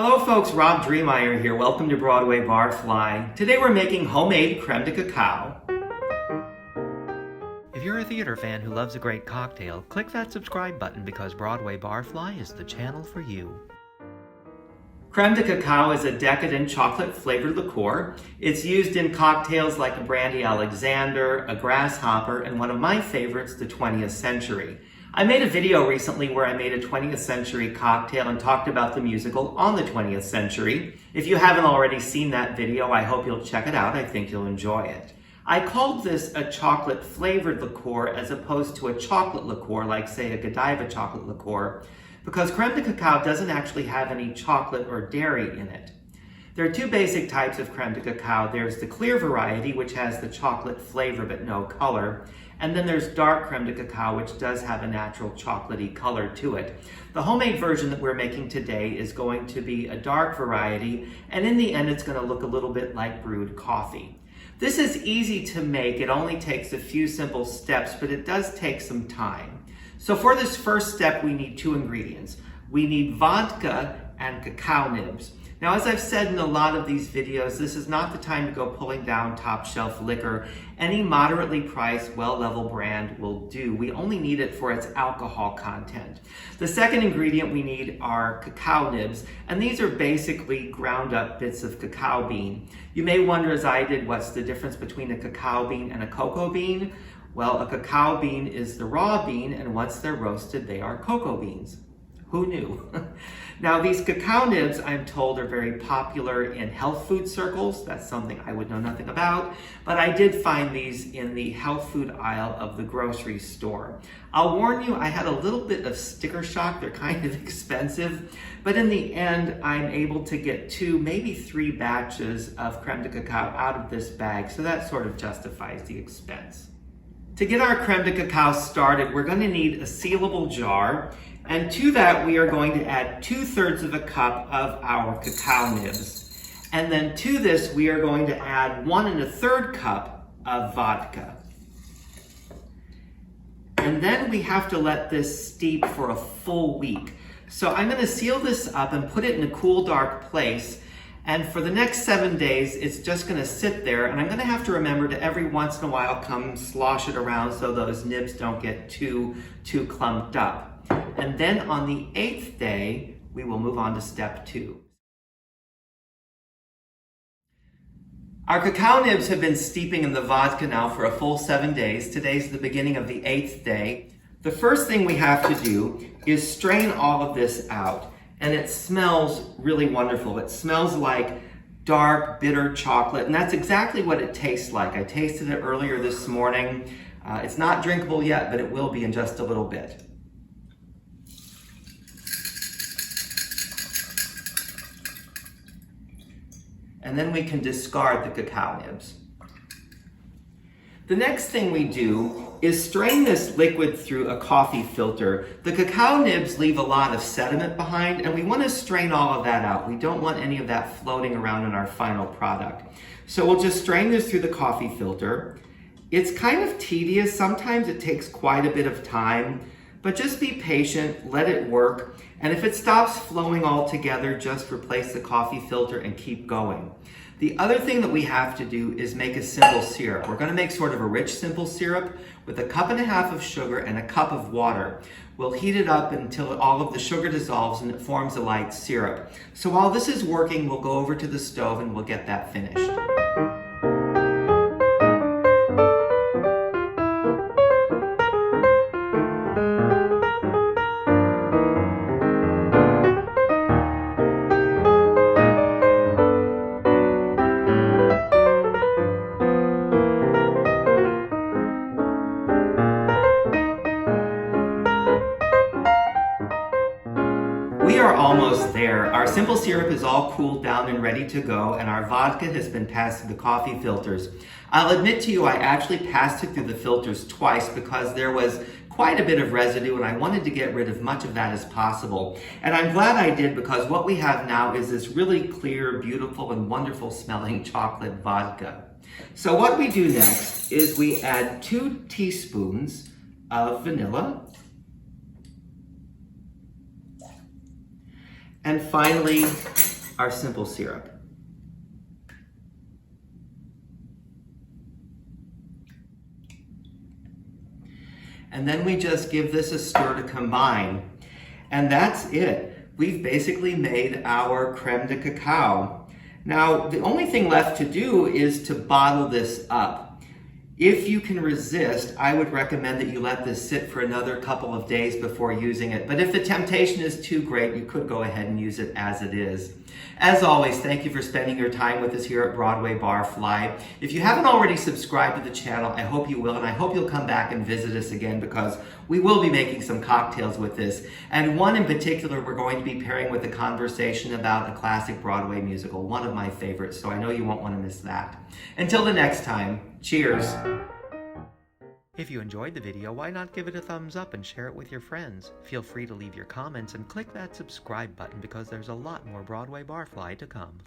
Hello folks, Rob Dreemeyer here. Welcome to Broadway Barfly. Today we're making homemade creme de cacao. If you're a theater fan who loves a great cocktail, click that subscribe button because Broadway Barfly is the channel for you. Crème de Cacao is a decadent chocolate-flavored liqueur. It's used in cocktails like a Brandy Alexander, a Grasshopper, and one of my favorites, the 20th Century. I made a video recently where I made a 20th Century cocktail and talked about the musical On the 20th Century. If you haven't already seen that video, I hope you'll check it out. I think you'll enjoy it. I called this a chocolate-flavored liqueur as opposed to a chocolate liqueur like, say, a Godiva chocolate liqueur, because creme de cacao doesn't actually have any chocolate or dairy in it. There are two basic types of creme de cacao. There's the clear variety, which has the chocolate flavor but no color. And then there's dark creme de cacao, which does have a natural chocolatey color to it. The homemade version that we're making today is going to be a dark variety, and in the end it's going to look a little bit like brewed coffee. This is easy to make. It only takes a few simple steps, but it does take some time. So for this first step, we need two ingredients. We need vodka and cacao nibs. Now, as I've said in a lot of these videos, this is not the time to go pulling down top shelf liquor. Any moderately priced, well-leveled brand will do. We only need it for its alcohol content. The second ingredient we need are cacao nibs, and these are basically ground up bits of cacao bean. You may wonder, as I did, what's the difference between a cacao bean and a cocoa bean? Well, a cacao bean is the raw bean, and once they're roasted, they are cocoa beans. Who knew? Now, these cacao nibs, I'm told, are very popular in health food circles. That's something I would know nothing about, but I did find these in the health food aisle of the grocery store. I'll warn you, I had a little bit of sticker shock. They're kind of expensive, but in the end, I'm able to get 2, maybe 3 batches of creme de cacao out of this bag, so that sort of justifies the expense. To get our creme de cacao started, we're going to need a sealable jar, and to that we are going to add 2/3 of a cup of our cacao nibs. And then to this we are going to add 1 1/3 cup of vodka. And then we have to let this steep for a full week. So I'm going to seal this up and put it in a cool, dark place. And for the next 7 days, it's just going to sit there, and I'm going to have to remember to every once in a while come slosh it around so those nibs don't get too clumped up. And then on the 8th day, we will move on to step 2. Our cacao nibs have been steeping in the vodka now for a full 7 days. Today's the beginning of the 8th day. The first thing we have to do is strain all of this out. And it smells really wonderful. It smells like dark, bitter chocolate, and that's exactly what it tastes like. I tasted it earlier this morning. It's not drinkable yet, but it will be in just a little bit. And then we can discard the cacao nibs. The next thing we do is strain this liquid through a coffee filter. The cacao nibs leave a lot of sediment behind, and we want to strain all of that out. We don't want any of that floating around in our final product. So we'll just strain this through the coffee filter. It's kind of tedious. Sometimes it takes quite a bit of time, but just be patient, let it work. And if it stops flowing altogether, just replace the coffee filter and keep going. The other thing that we have to do is make a simple syrup. We're going to make sort of a rich simple syrup with 1.5 cups of sugar and 1 cup of water. We'll heat it up until all of the sugar dissolves and it forms a light syrup. So while this is working, we'll go over to the stove and we'll get that finished. We are almost there. Our simple syrup is all cooled down and ready to go, and our vodka has been passed through the coffee filters. I'll admit to you, I actually passed it through the filters twice because there was quite a bit of residue and I wanted to get rid of much of that as possible. And I'm glad I did, because what we have now is this really clear, beautiful, and wonderful smelling chocolate vodka. So what we do next is we add 2 teaspoons of vanilla. And finally, our simple syrup. And then we just give this a stir to combine. And that's it. We've basically made our creme de cacao. Now, the only thing left to do is to bottle this up. If you can resist, I would recommend that you let this sit for another couple of days before using it. But if the temptation is too great, you could go ahead and use it as it is. As always, thank you for spending your time with us here at Broadway Barfly. If you haven't already subscribed to the channel, I hope you will, and I hope you'll come back and visit us again because we will be making some cocktails with this. And one in particular we're going to be pairing with a conversation about a classic Broadway musical, one of my favorites, so I know you won't want to miss that. Until the next time, cheers. If you enjoyed the video, why not give it a thumbs up and share it with your friends? Feel free to leave your comments and click that subscribe button because there's a lot more Broadway Barfly to come.